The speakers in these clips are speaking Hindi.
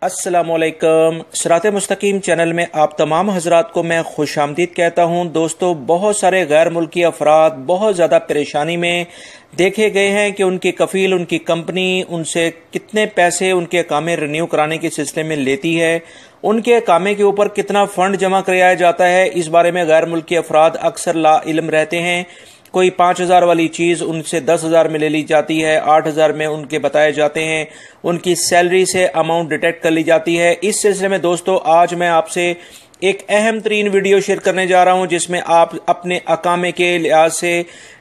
अस्सलामुअलैकुम। सिरात मुस्तकीम चैनल में आप तमाम हजरात को मैं खुशामदीद कहता हूँ। दोस्तों, बहुत सारे गैर मुल्की अफराद बहुत ज़्यादा परेशानी में देखे गए हैं कि उनकी कफील, उनकी कंपनी उनसे कितने पैसे उनके अकामे रिन्यू कराने के सिलसिले में लेती है, उनके अकामे के ऊपर कितना फ़ंड जमा कराया जाता है। इस बारे में गैर मुल्की अफराद अक्सर ला इल्म रहते हैं। कोई 5,000 वाली चीज़ उनसे 10,000 में ले ली जाती है, 8,000 में उनके बताए जाते हैं, उनकी सैलरी से अमाउंट डिटेक्ट कर ली जाती है। इस सिलसिले में दोस्तों, आज मैं आपसे एक अहम तरीन वीडियो शेयर करने जा रहा हूं जिसमें आप अपने अकामे के लिहाज से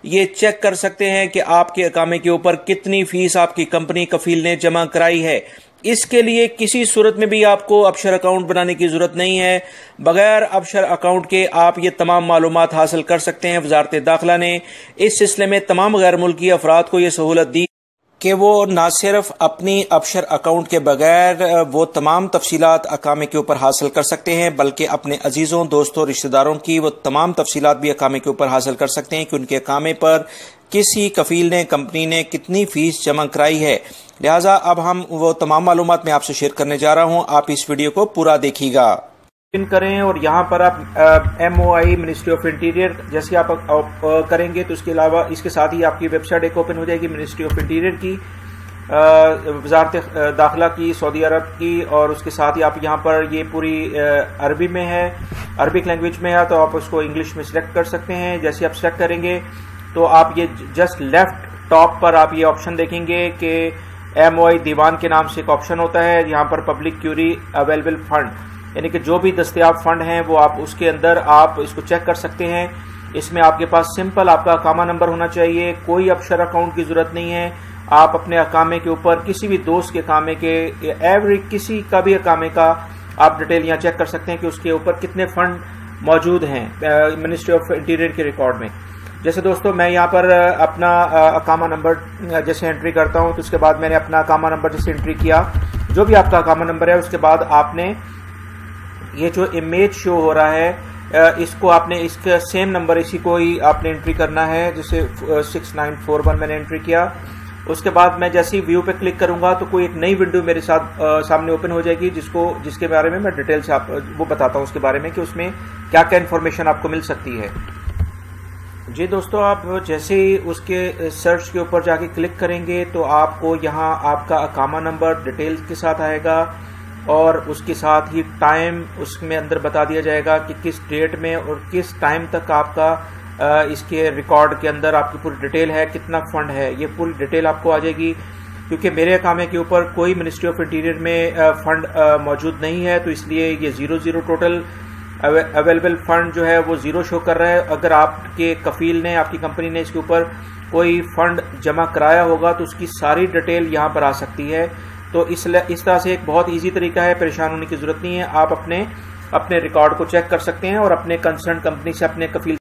ये चेक कर सकते हैं कि आपके अकामे के ऊपर कितनी फीस आपकी कंपनी कफील ने जमा कराई है। इसके लिए किसी सूरत में भी आपको अबशर अकाउंट बनाने की जरूरत नहीं है। बगैर अबशर अकाउंट के आप ये तमाम मालूमात हासिल कर सकते हैं। वजारत दाखिला ने इस सिलसिले में तमाम गैर मुल्की अफराद को ये सहूलत दी कि वो ना सिर्फ अपनी अबशर अकाउंट के बगैर वो तमाम तफसीलात अकामे के ऊपर हासिल कर सकते हैं, बल्कि अपने अजीज़ों, दोस्तों, रिश्तेदारों की वो तमाम तफसीलात भी अकामे के ऊपर हासिल कर सकते हैं कि उनके अकामे पर किसी कफील ने, कंपनी ने कितनी फ़ीस जमा कराई है। लिहाजा अब हम वो तमाम मालूमात मैं आपसे शेयर करने जा रहा हूँ। आप इस वीडियो को पूरा देखिएगा। इन करें और यहाँ पर आप MOI मिनिस्ट्री ऑफ इंटीरियर जैसे आप करेंगे तो इसके अलावा इसके साथ ही आपकी वेबसाइट एक ओपन हो जाएगी मिनिस्ट्री ऑफ इंटीरियर की, वजारत दाखिला की, सऊदी अरब की। और उसके साथ ही आप यहाँ पर ये पूरी अरबी में है, अरबिक लैंग्वेज में है, तो आप उसको इंग्लिश में सिलेक्ट कर सकते हैं। जैसे आप सिलेक्ट करेंगे तो आप ये जस्ट लेफ्ट टॉप पर आप ये ऑप्शन देखेंगे कि MOI दीवान के नाम से एक ऑप्शन होता है। यहाँ पर पब्लिक क्यूरी अवेलेबल फंड, यानी कि जो भी दस्तयाब फंड हैं वो आप उसके अंदर आप इसको चेक कर सकते हैं। इसमें आपके पास सिंपल आपका अकामा नंबर होना चाहिए, कोई अबशर अकाउंट की जरूरत नहीं है। आप अपने अकामे के ऊपर किसी भी दोस्त के अकामे के, एवरी किसी का भी अकामे का आप डिटेल यहाँ चेक कर सकते हैं कि उसके ऊपर कितने फंड मौजूद हैं मिनिस्ट्री ऑफ इंटीरियर के रिकॉर्ड में। जैसे दोस्तों, मैं यहाँ पर अपना अकामा नंबर जैसे एंट्री करता हूँ तो उसके बाद मैंने अपना अकामा नंबर जैसे एंट्री किया, जो भी आपका अकामा नंबर है, उसके बाद आपने ये जो इमेज शो हो रहा है इसको आपने इसका सेम नंबर इसी को ही आपने एंट्री करना है। जैसे 6941 मैंने एंट्री किया। उसके बाद मैं जैसे ही व्यू पे क्लिक करूंगा तो कोई एक नई विंडो मेरे साथ सामने ओपन हो जाएगी जिसके बारे में मैं डिटेल से वो बताता हूँ उसके बारे में कि उसमें क्या क्या इन्फॉर्मेशन आपको मिल सकती है। जी दोस्तों, आप जैसे ही उसके सर्च के ऊपर जाके क्लिक करेंगे तो आपको यहाँ आपका अकामा नंबर डिटेल्स के साथ आएगा और उसके साथ ही टाइम उसमें अंदर बता दिया जाएगा कि किस डेट में और किस टाइम तक आपका इसके रिकॉर्ड के अंदर आपकी पूरी डिटेल है, कितना फंड है, ये पूरी डिटेल आपको आ जाएगी। क्योंकि मेरे अकामे के ऊपर कोई मिनिस्ट्री ऑफ इंटीरियर में फंड मौजूद नहीं है तो इसलिए ये 0 टोटल अवेलेबल फंड जो है वो 0 शो कर रहा है। अगर आपके कफील ने, आपकी कंपनी ने इसके ऊपर कोई फंड जमा कराया होगा तो उसकी सारी डिटेल यहाँ पर आ सकती है। तो इस तरह से एक बहुत इजी तरीका है, परेशान होने की जरूरत नहीं है। आप अपने रिकॉर्ड को चेक कर सकते हैं और अपने कंसर्न कंपनी से, अपने कफील